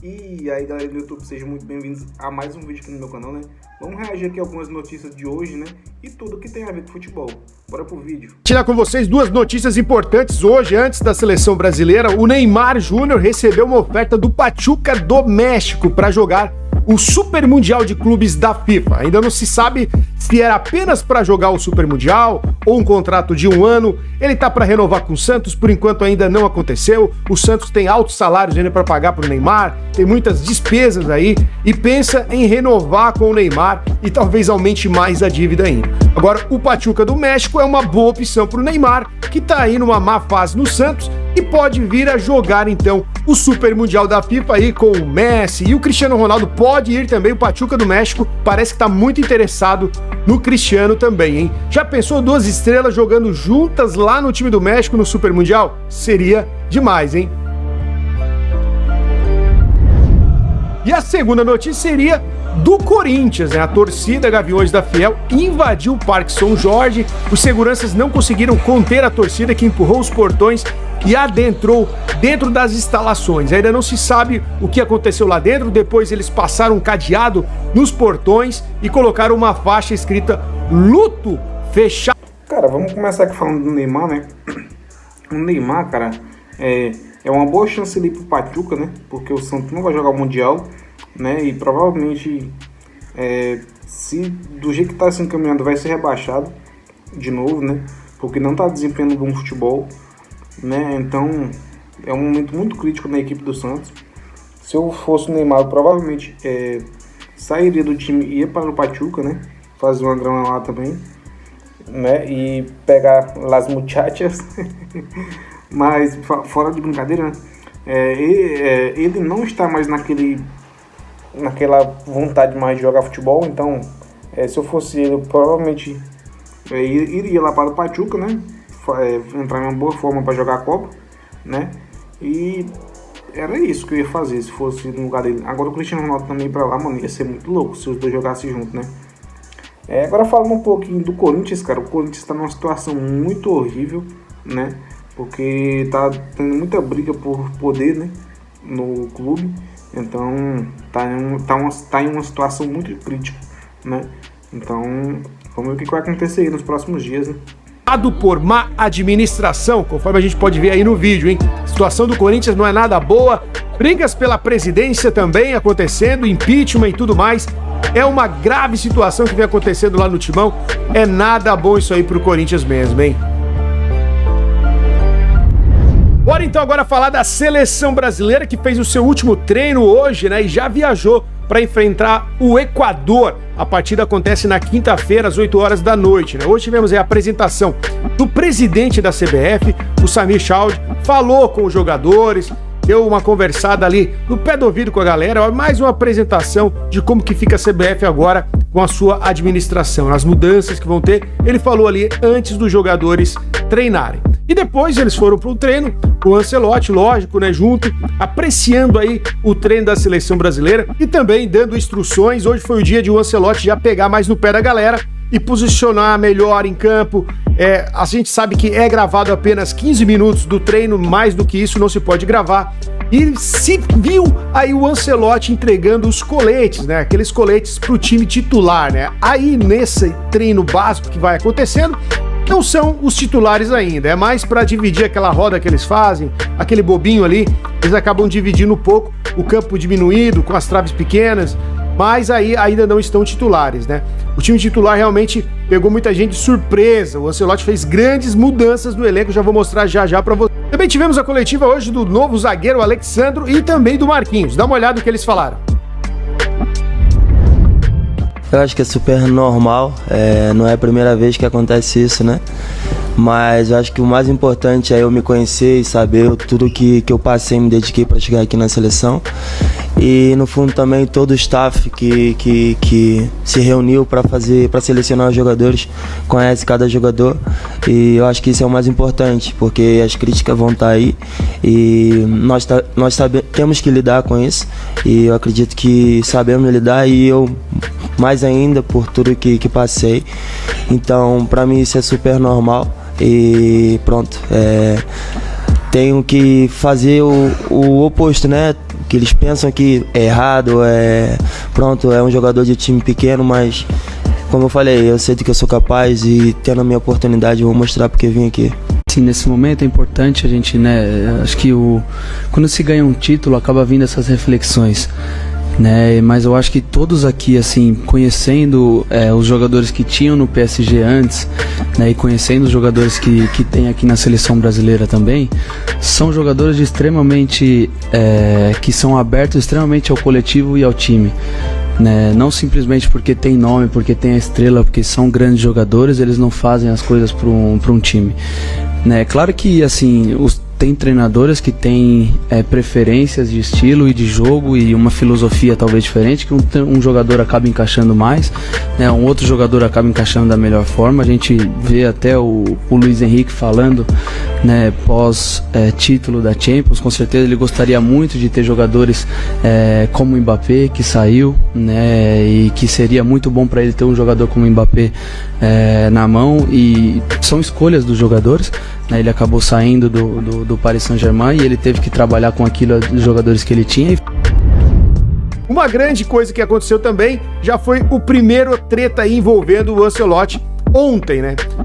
E aí galera do YouTube, sejam muito bem-vindos a mais um vídeo aqui no meu canal, né? Vamos reagir aqui a algumas notícias de hoje, né? E tudo que tem a ver com futebol. Bora pro vídeo. Tirar com vocês duas notícias importantes hoje, antes da seleção brasileira. O Neymar Júnior recebeu uma oferta do Pachuca do México para jogar o Super Mundial de Clubes da FIFA. Ainda não se sabe se era apenas para jogar o Super Mundial ou um contrato de 1 ano. Ele tá para renovar com o Santos, por enquanto ainda não aconteceu. O Santos tem altos salários ainda para pagar pro Neymar, tem muitas despesas aí e pensa em renovar com o Neymar e talvez aumente mais a dívida ainda. Agora, o Pachuca do México é uma boa opção pro Neymar, que tá aí numa má fase no Santos e pode vir a jogar então o Super Mundial da FIFA aí com o Messi e o Cristiano Ronaldo. Pode ir também, o Pachuca do México parece que tá muito interessado no Cristiano também, hein? Já pensou duas estrelas jogando juntas lá no time do México no Super Mundial? Seria demais, hein? E a segunda notícia seria do Corinthians, né? A torcida Gaviões da Fiel invadiu o Parque São Jorge. Os seguranças não conseguiram conter a torcida, que empurrou os portões e adentrou dentro das instalações. Ainda não se sabe o que aconteceu lá dentro. Depois eles passaram um cadeado nos portões e colocaram uma faixa escrita luto fechado. Cara, vamos começar aqui falando do Neymar, né? O Neymar, cara, é uma boa chance ali pro Pachuca, né? Porque o Santos não vai jogar o Mundial, né? E provavelmente, se do jeito que tá se encaminhando, vai ser rebaixado de novo, né? Porque não tá desempenhando bom futebol, né? Então é um momento muito crítico na equipe do Santos. Se eu fosse o Neymar, eu provavelmente sairia do time e ia para o Pachuca, né? Fazer uma grana lá também, né? E pegar las muchachas. Mas fora de brincadeira, né? Ele não está mais naquela vontade mais de jogar futebol. Então, se eu fosse ele, eu provavelmente iria lá para o Pachuca, né? Entrar em uma boa forma para jogar a Copa, né? E era isso que eu ia fazer se fosse no lugar dele. Agora o Cristiano Ronaldo também para lá, mano, ia ser muito louco se os dois jogassem juntos, né? Agora falando um pouquinho do Corinthians, cara. O Corinthians está numa situação muito horrível, né? Porque tá tendo muita briga por poder, né, no clube. Então tá em uma situação muito crítica, né? Então vamos ver o que vai acontecer aí nos próximos dias, né? Por má administração, conforme a gente pode ver aí no vídeo, hein? A situação do Corinthians não é nada boa, brigas pela presidência também acontecendo, impeachment e tudo mais. É uma grave situação que vem acontecendo lá no Timão. É nada bom isso aí pro Corinthians mesmo, hein? Bora então agora falar da seleção brasileira, que fez o seu último treino hoje, né? E já viajou para enfrentar o Equador. A partida acontece na quinta-feira, às 8 horas da noite, né? Hoje tivemos a apresentação do presidente da CBF, o Samir Chaud, falou com os jogadores, deu uma conversada ali no pé do ouvido com a galera, mais uma apresentação de como que fica a CBF agora com a sua administração, as mudanças que vão ter. Ele falou ali antes dos jogadores treinarem. E depois eles foram para o treino, o Ancelotti, lógico, né, junto, apreciando aí o treino da seleção brasileira e também dando instruções. Hoje foi o dia de o Ancelotti já pegar mais no pé da galera e posicionar melhor em campo. A gente sabe que é gravado apenas 15 minutos do treino, mais do que isso não se pode gravar. E se viu aí o Ancelotti entregando os coletes, né? Aqueles coletes pro time titular, né? Aí nesse treino básico que vai acontecendo, não são os titulares ainda, é mais para dividir aquela roda que eles fazem, aquele bobinho ali, eles acabam dividindo um pouco, o campo diminuído, com as traves pequenas, mas aí ainda não estão titulares, né? O time titular realmente pegou muita gente de surpresa, o Ancelotti fez grandes mudanças no elenco, já vou mostrar já para você. Também tivemos a coletiva hoje do novo zagueiro Alexandro e também do Marquinhos, dá uma olhada no que eles falaram. Eu acho que é super normal, não é a primeira vez que acontece isso, né? Mas eu acho que o mais importante é eu me conhecer e saber tudo que eu passei e me dediquei para chegar aqui na seleção. E no fundo também todo o staff que se reuniu para selecionar os jogadores, conhece cada jogador. E eu acho que isso é o mais importante, porque as críticas vão estar aí e nós temos que lidar com isso. E eu acredito que sabemos lidar, e eu mais ainda por tudo que passei. Então para mim isso é super normal e pronto. Tenho que fazer o oposto, né? que eles pensam que é errado, pronto, é um jogador de time pequeno, mas como eu falei, eu sei do que eu sou capaz e tendo a minha oportunidade eu vou mostrar porque vim aqui. Sim, nesse momento é importante a gente, acho que quando se ganha um título acaba vindo essas reflexões, mas eu acho que todos aqui, assim, conhecendo os jogadores que tinham no PSG antes, e conhecendo os jogadores que tem aqui na seleção brasileira também, são jogadores extremamente, que são abertos extremamente ao coletivo e ao time. Não simplesmente porque tem nome, porque tem a estrela, porque são grandes jogadores, eles não fazem as coisas para um time. Claro que assim, tem treinadores que têm preferências de estilo e de jogo e uma filosofia talvez diferente, que um jogador acaba encaixando mais, um outro jogador acaba encaixando da melhor forma. A gente vê até o Luiz Henrique falando, pós título da Champions, com certeza ele gostaria muito de ter jogadores como o Mbappé, que saiu, e que seria muito bom para ele ter um jogador como o Mbappé na mão, e são escolhas dos jogadores. Ele acabou saindo do Paris Saint-Germain e ele teve que trabalhar com aquilo, dos jogadores que ele tinha. Uma grande coisa que aconteceu também já foi o primeiro treta aí envolvendo o Ancelotti ontem,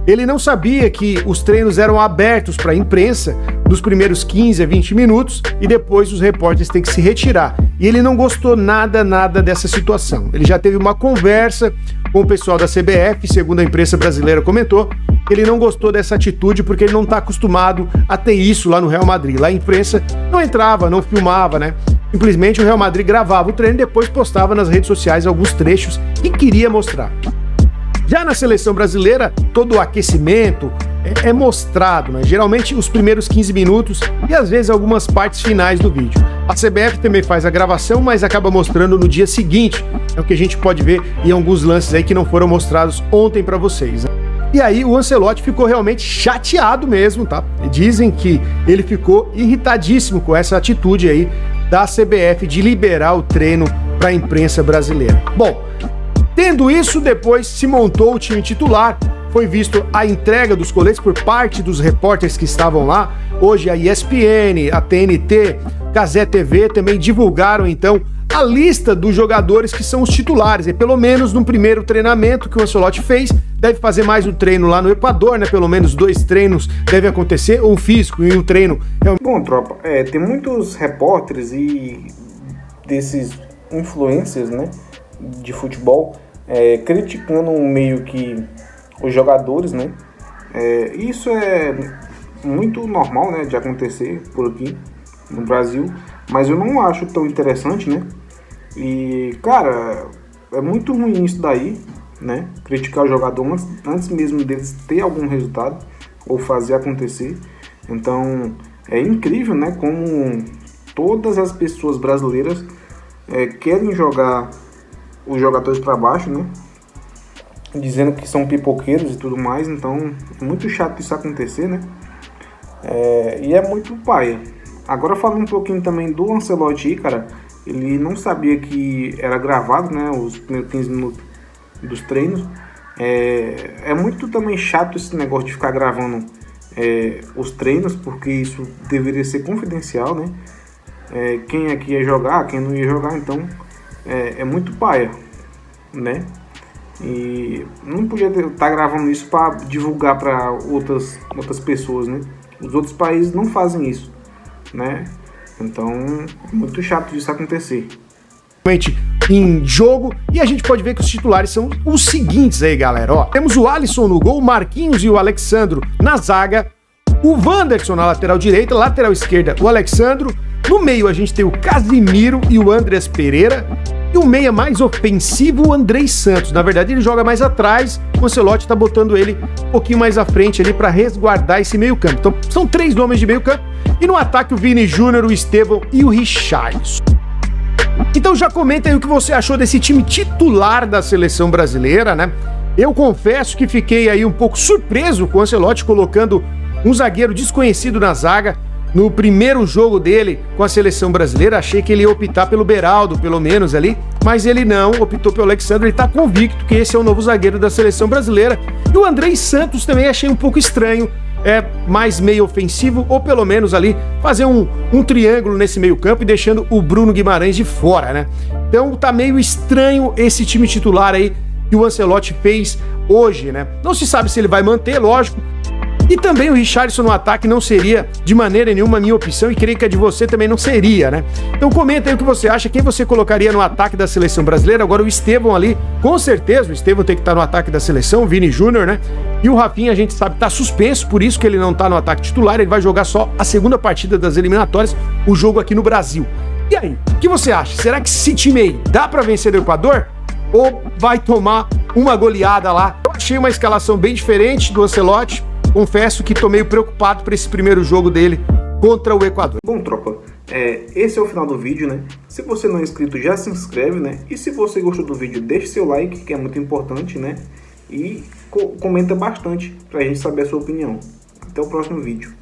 Ele não sabia que os treinos eram abertos para a imprensa nos primeiros 15 a 20 minutos e depois os repórteres têm que se retirar. E ele não gostou nada dessa situação. Ele já teve uma conversa com o pessoal da CBF, segundo a imprensa brasileira comentou, ele não gostou dessa atitude porque ele não está acostumado a ter isso lá no Real Madrid. Lá a imprensa não entrava, não filmava, Simplesmente o Real Madrid gravava o treino e depois postava nas redes sociais alguns trechos que queria mostrar. Já na seleção brasileira, todo o aquecimento é mostrado, Geralmente os primeiros 15 minutos e às vezes algumas partes finais do vídeo. A CBF também faz a gravação, mas acaba mostrando no dia seguinte. É o que a gente pode ver em alguns lances aí que não foram mostrados ontem para vocês. E aí o Ancelotti ficou realmente chateado mesmo, tá? Dizem que ele ficou irritadíssimo com essa atitude aí da CBF de liberar o treino para a imprensa brasileira. Bom, tendo isso, depois se montou o time titular, foi visto a entrega dos coletes por parte dos repórteres que estavam lá. Hoje a ESPN, a TNT, Cazé TV também divulgaram então a lista dos jogadores que são os titulares. E pelo menos no primeiro treinamento que o Ancelotti fez, deve fazer mais um treino lá no Equador, Pelo menos 2 treinos deve acontecer, um físico e um treino. Bom, tropa, tem muitos repórteres e desses influencers, de futebol, criticando meio que os jogadores, Isso é muito normal, de acontecer por aqui no Brasil, mas eu não acho tão interessante, E, cara, é muito ruim isso daí, criticar o jogador antes mesmo deles ter algum resultado ou fazer acontecer. Então, é incrível, como todas as pessoas brasileiras querem jogar os jogadores para baixo, dizendo que são pipoqueiros e tudo mais. Então é muito chato isso acontecer, e é muito paia. Agora falando um pouquinho também do Ancelotti, cara, ele não sabia que era gravado, os primeiros 15 minutos dos treinos. É muito também chato esse negócio de ficar gravando os treinos, porque isso deveria ser confidencial, quem aqui ia jogar, quem não ia jogar, então é muito paia, E não podia estar gravando isso para divulgar para outras pessoas, Os outros países não fazem isso, Então é muito chato disso acontecer. Em jogo, e a gente pode ver que os titulares são os seguintes aí, galera. Temos o Alisson no gol, o Marquinhos e o Alexandro na zaga, o Wanderson na lateral direita, lateral esquerda o Alexandro, no meio a gente tem o Casimiro e o Andreas Pereira, e o meia mais ofensivo, o Andrei Santos. Na verdade, ele joga mais atrás, o Ancelotti tá botando ele um pouquinho mais à frente ali para resguardar esse meio campo. Então, são 3 nomes de meio campo, e no ataque o Vini Júnior, o Estevão e o Richarlison. Então já comenta aí o que você achou desse time titular da seleção brasileira, Eu confesso que fiquei aí um pouco surpreso com o Ancelotti colocando um zagueiro desconhecido na zaga. No primeiro jogo dele com a seleção brasileira, achei que ele ia optar pelo Beraldo, pelo menos ali, mas ele não, optou pelo Alexandre. Ele tá convicto que esse é o novo zagueiro da seleção brasileira. E o Andrei Santos também achei um pouco estranho mais meio ofensivo, ou pelo menos ali fazer um triângulo nesse meio campo e deixando o Bruno Guimarães de fora, né? Então tá meio estranho esse time titular aí que o Ancelotti fez hoje, né? Não se sabe se ele vai manter, lógico. E também o Richarlison no ataque não seria de maneira nenhuma a minha opção, e creio que a de você também não seria, né? Então comenta aí o que você acha, quem você colocaria no ataque da seleção brasileira. Agora o Estevão ali, com certeza, o Estevão tem que estar no ataque da seleção, o Vini Júnior, né? E o Rafinha, a gente sabe, tá suspenso, por isso que ele não tá no ataque titular, ele vai jogar só a segunda partida das eliminatórias, o jogo aqui no Brasil. E aí, o que você acha? Será que esse time aí dá pra vencer do Equador? Ou vai tomar uma goleada lá? Eu achei uma escalação bem diferente do Ancelotti. Confesso que tô meio preocupado para esse primeiro jogo dele contra o Equador. Bom, tropa, esse é o final do vídeo, né? Se você não é inscrito, já se inscreve, né? E se você gostou do vídeo, deixe seu like, que é muito importante, né? E comenta bastante pra gente saber a sua opinião. Até o próximo vídeo.